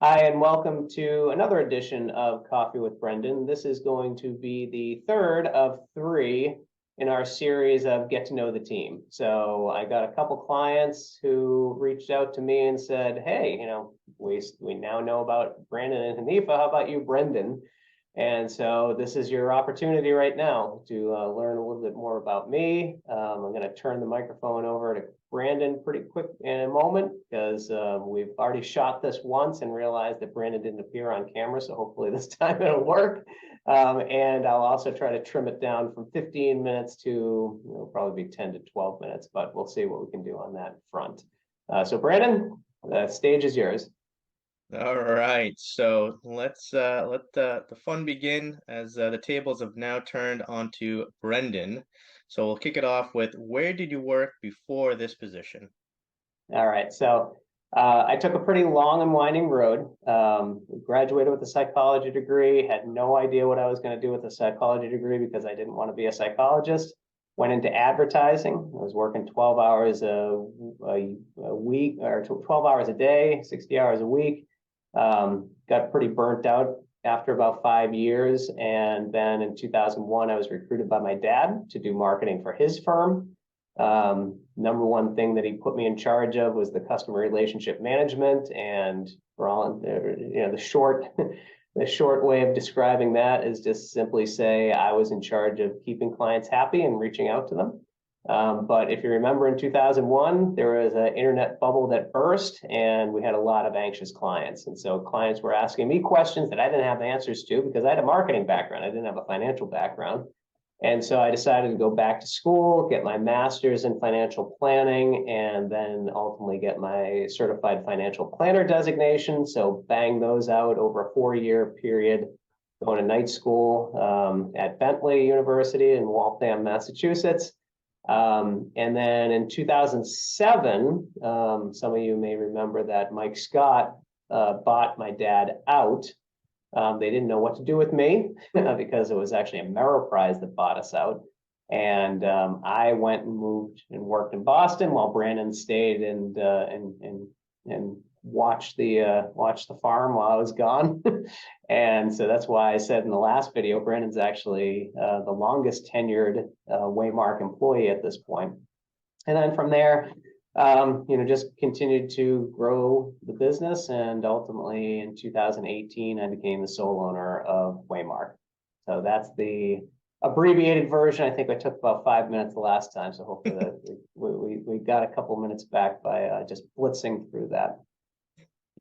Hi, and welcome to another edition of Coffee with Brendan. This is going to be the third of three in our series of Get to Know the Team. So I got a couple clients who reached out to me and said, hey, we now know about Brandon and Hanifa. How about you, Brendan? And so this is your opportunity right now to learn a little bit more about me. I'm going to turn the microphone over to Brandon pretty quick in a moment because we've already shot this once and realized that Brandon didn't appear on camera. So hopefully this time it'll work. And I'll also try to trim it down from 15 minutes to probably be 10 to 12 minutes, but we'll see what we can do on that front. So Brandon, the stage is yours. All right, so let's let the fun begin as the tables have now turned onto Brendan. So we'll kick it off with where did you work before this position? All right. So I took a pretty long and winding road. Graduated with a psychology degree, had no idea what I was going to do with a psychology degree because I didn't want to be a psychologist. Went into advertising. I was working 12 hours a week or 12 hours a day, 60 hours a week. Got pretty burnt out after about 5 years. And then in 2001, I was recruited by my dad to do marketing for his firm. Number one thing that he put me in charge of was the customer relationship management. And for all, the short, the short way of describing that is just simply say I was in charge of keeping clients happy and reaching out to them. But if you remember in 2001, there was an internet bubble that burst and we had a lot of anxious clients. And so clients were asking me questions that I didn't have answers to because I had a marketing background. I didn't have a financial background. And so I decided to go back to school, get my master's in financial planning, and then ultimately get my certified financial planner designation. So bang those out over a 4-year period, going to night school at Bentley University in Waltham, Massachusetts. And then in 2007, some of you may remember that Mike Scott bought my dad out. They didn't know what to do with me because it was actually Ameriprise that bought us out. And I went and moved and worked in Boston while Brandon stayed and watched the farm while I was gone. And so that's why I said in the last video, Brandon's actually the longest tenured Waymark employee at this point. And then from there, just continued to grow the business. And ultimately in 2018, I became the sole owner of Waymark. So that's the abbreviated version. I think I took about 5 minutes the last time. So hopefully that we got a couple minutes back by just blitzing through that.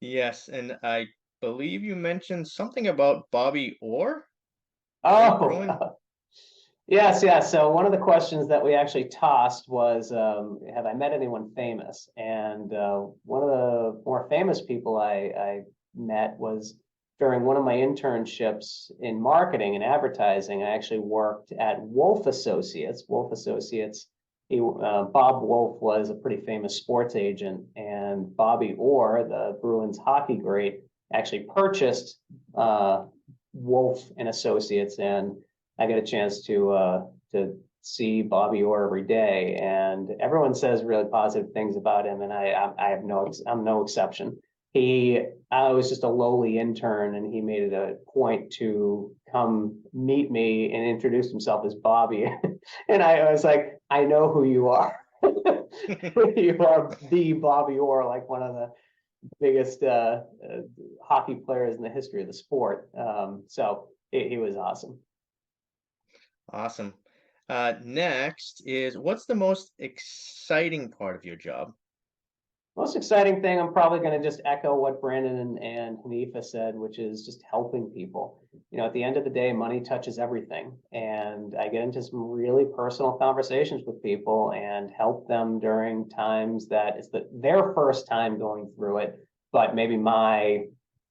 Yes, and I believe you mentioned something about Bobby Orr, right, Bruin? Oh, yes. So one of the questions that we actually tossed was, have I met anyone famous? And one of the more famous people I met was during one of my internships in marketing and advertising. I actually worked at Wolf Associates. Wolf Associates, Bob Wolf was a pretty famous sports agent, and Bobby Orr, the Bruins hockey great, actually purchased Wolf and Associates, and I get a chance to see Bobby Orr every day, and everyone says really positive things about him, and I'm no exception. I was just a lowly intern, and he made it a point to come meet me and introduce himself as Bobby, and I was like, I know who you are. You are the Bobby Orr, like one of the biggest hockey players in the history of the sport. So he was awesome. Awesome. Next is what's the most exciting part of your job? Most exciting thing, I'm probably going to just echo what Brandon and Hanifa said, which is just helping people. At the end of the day, money touches everything. And I get into some really personal conversations with people and help them during times that it's their first time going through it, but maybe my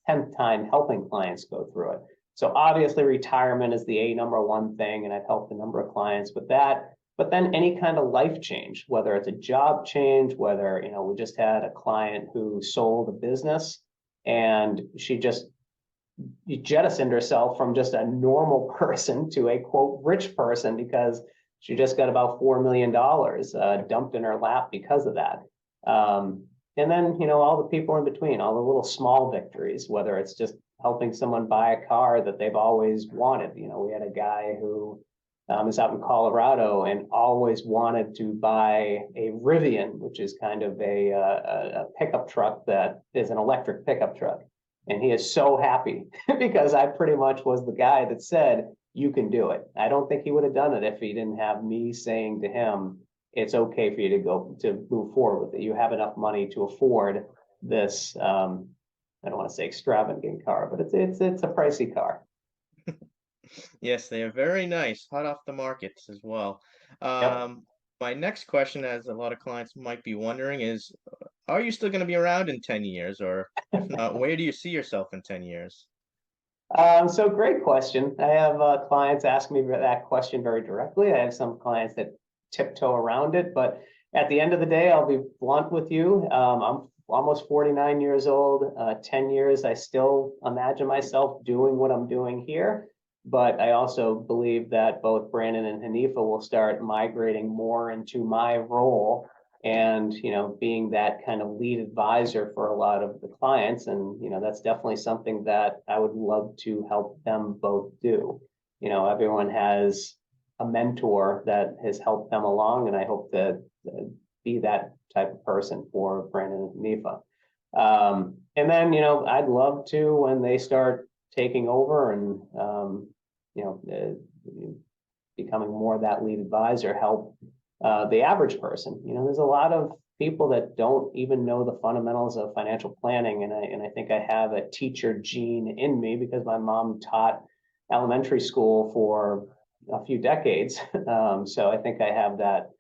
10th time helping clients go through it. So obviously retirement is the number one thing, and I've helped a number of clients with that. But then any kind of life change, whether it's a job change, whether, we just had a client who sold a business and she just jettisoned herself from just a normal person to a quote rich person because she just got about $4 million dumped in her lap because of that. and then, all the people in between, all the little small victories, whether it's just helping someone buy a car that they've always wanted. We had a guy who is out in Colorado and always wanted to buy a Rivian, which is kind of a pickup truck that is an electric pickup truck. And he is so happy because I pretty much was the guy that said, you can do it. I don't think he would have done it if he didn't have me saying to him, it's okay for you to move forward with it. You have enough money to afford this. I don't want to say extravagant car, but it's a pricey car. Yes, they are very nice, hot off the markets as well. Yep. My next question, as a lot of clients might be wondering, is are you still going to be around in 10 years? Or if not, where do you see yourself in 10 years? So great question. I have clients ask me that question very directly. I have some clients that tiptoe around it, but at the end of the day, I'll be blunt with you. I'm almost 49 years old. 10 years, I still imagine myself doing what I'm doing here. But I also believe that both Brandon and Hanifa will start migrating more into my role and, being that kind of lead advisor for a lot of the clients. And, that's definitely something that I would love to help them both do. Everyone has a mentor that has helped them along, and I hope to be that type of person for Brandon and Hanifa. And then, I'd love to, when they start taking over and, becoming more that lead advisor, help the average person. There's a lot of people that don't even know the fundamentals of financial planning, and I think I have a teacher gene in me because my mom taught elementary school for a few decades. So I think I have that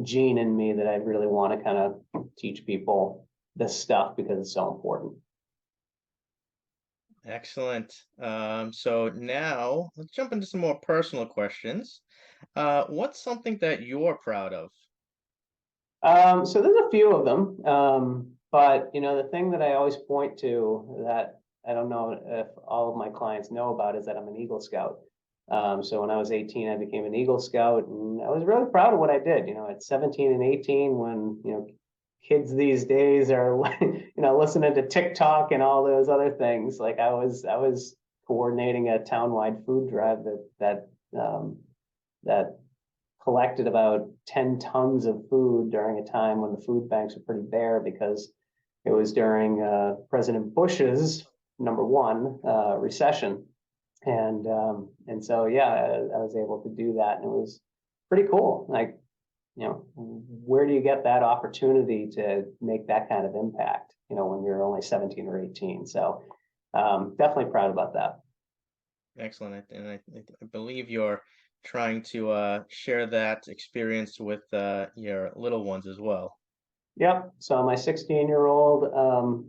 gene in me that I really want to kind of teach people this stuff because it's so important. Excellent. So now let's jump into some more personal questions. What's something that you're proud of? So there's a few of them, but the thing that I always point to that I don't know if all of my clients know about is that I'm an Eagle Scout. So when I was 18, I became an Eagle Scout, and I was really proud of what I did. At 17 and 18, when kids these days are listening to TikTok and all those other things, like I was coordinating a townwide food drive that collected about 10 tons of food during a time when the food banks were pretty bare because it was during President Bush's #1 recession. And so, yeah, I was able to do that, and it was pretty cool. Like, where do you get that opportunity to make that kind of impact, when you're only 17 or 18? So definitely proud about that. Excellent. And I believe you're trying to share that experience with your little ones as well. Yep. So my 16-year-old,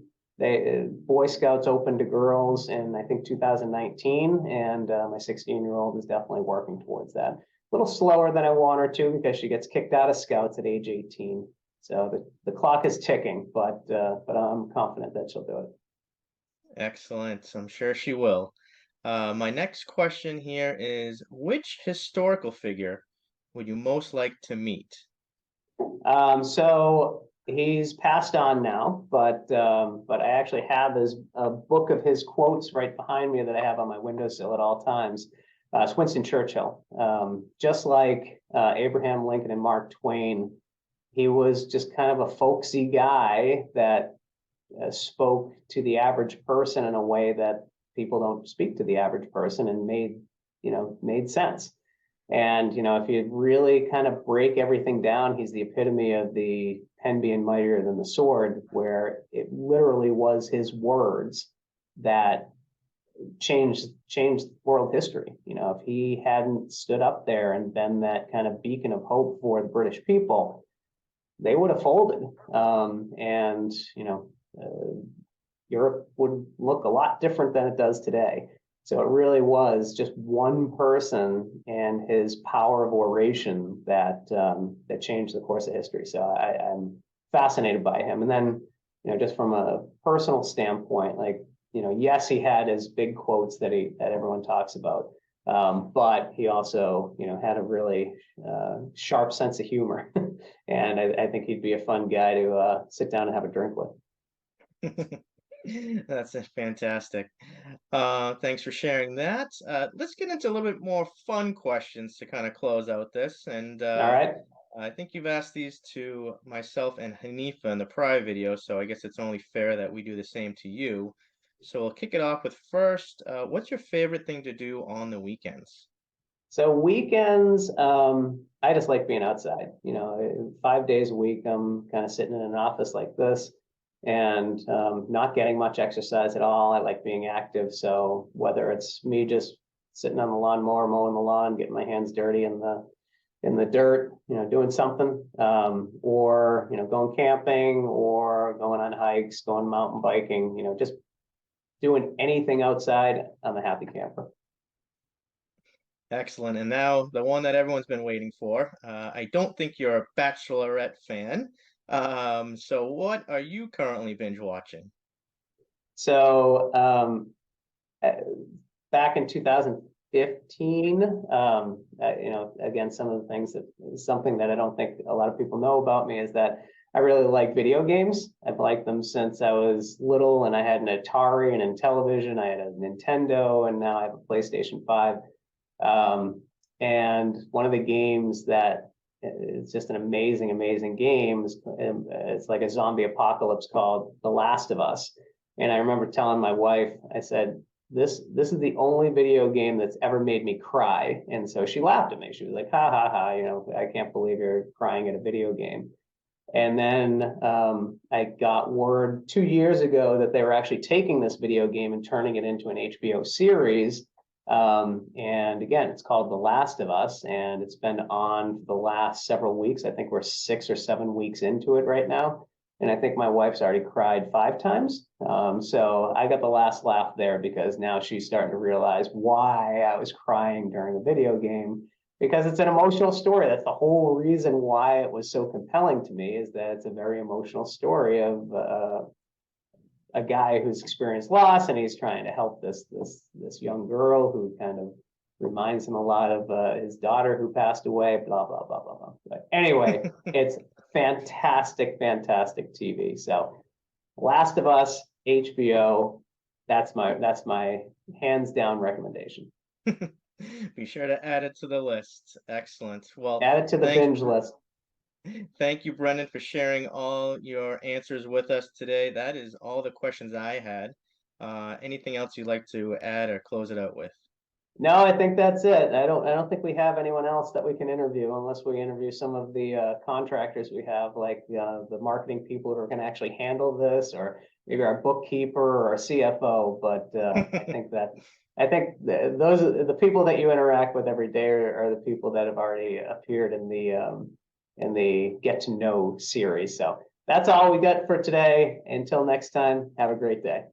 Boy Scouts opened to girls in, I think, 2019, and my 16-year-old is definitely working towards that. A little slower than I want her to because she gets kicked out of Scouts at age 18. So the clock is ticking, but I'm confident that she'll do it. Excellent. I'm sure she will. My next question here is, which historical figure would you most like to meet? So he's passed on now, but I actually have a book of his quotes right behind me that I have on my windowsill at all times. It's Winston Churchill. Just like Abraham Lincoln and Mark Twain, he was just kind of a folksy guy that spoke to the average person in a way that people don't speak to the average person, and made sense. And, if you really kind of break everything down, he's the epitome of the pen being mightier than the sword, where it literally was his words that changed world history. If he hadn't stood up there and been that kind of beacon of hope for the British people, they would have folded. And, Europe would look a lot different than it does today. So it really was just one person and his power of oration that changed the course of history. So I'm fascinated by him. And then, just from a personal standpoint, like, yes, he had his big quotes that everyone talks about. But he also, had a really sharp sense of humor, and I think he'd be a fun guy to sit down and have a drink with. That's fantastic. Thanks for sharing that. Let's get into a little bit more fun questions to kind of close out this. And All right. I think you've asked these to myself and Hanifa in the prior video, so I guess it's only fair that we do the same to you. So we'll kick it off with first, what's your favorite thing to do on the weekends? So weekends, I just like being outside. 5 days a week, I'm kind of sitting in an office like this and not getting much exercise at all. I like being active. So whether it's me just sitting on the lawnmower, mowing the lawn, getting my hands dirty in the dirt, doing something, or going camping or going on hikes, going mountain biking, just doing anything outside, I'm a happy camper. Excellent. And now the one that everyone's been waiting for. I don't think you're a Bachelorette fan. So what are you currently binge watching? So uh, back in 2015, again, some of the things something that I don't think a lot of people know about me is that I really like video games. I've liked them since I was little, and I had an Atari and a television. I had a Nintendo, and now I have a PlayStation 5. And one of the games that it's just an amazing, amazing game. It's like a zombie apocalypse called The Last of Us. And I remember telling my wife, I said, this is the only video game that's ever made me cry. And so she laughed at me. She was like, ha ha ha, I can't believe you're crying at a video game. And then I got word 2 years ago that they were actually taking this video game and turning it into an HBO series. And again, it's called The Last of Us, and it's been on for the last several weeks. I think we're 6 or 7 weeks into it right now. And I think my wife's already cried 5 times. So I got the last laugh there because now she's starting to realize why I was crying during a video game, because it's an emotional story. That's the whole reason why it was so compelling to me, is that it's a very emotional story of a guy who's experienced loss, and he's trying to help this young girl who kind of reminds him a lot of his daughter who passed away. Blah blah blah blah blah. But anyway, it's fantastic, fantastic TV. So, Last of Us, HBO. That's my hands down recommendation. Be sure to add it to the list. Excellent. Well, Add it to the binge list. Thank you, Brendan, for sharing all your answers with us today. That is all the questions I had. Anything else you'd like to add or close it out with? No, I think that's it. I don't think we have anyone else that we can interview unless we interview some of the contractors we have, like the marketing people who are going to actually handle this, or maybe our bookkeeper or our CFO. But I think those are the people that you interact with every day are the people that have already appeared in the Get to Know series. So that's all we got for today. Until next time, have a great day.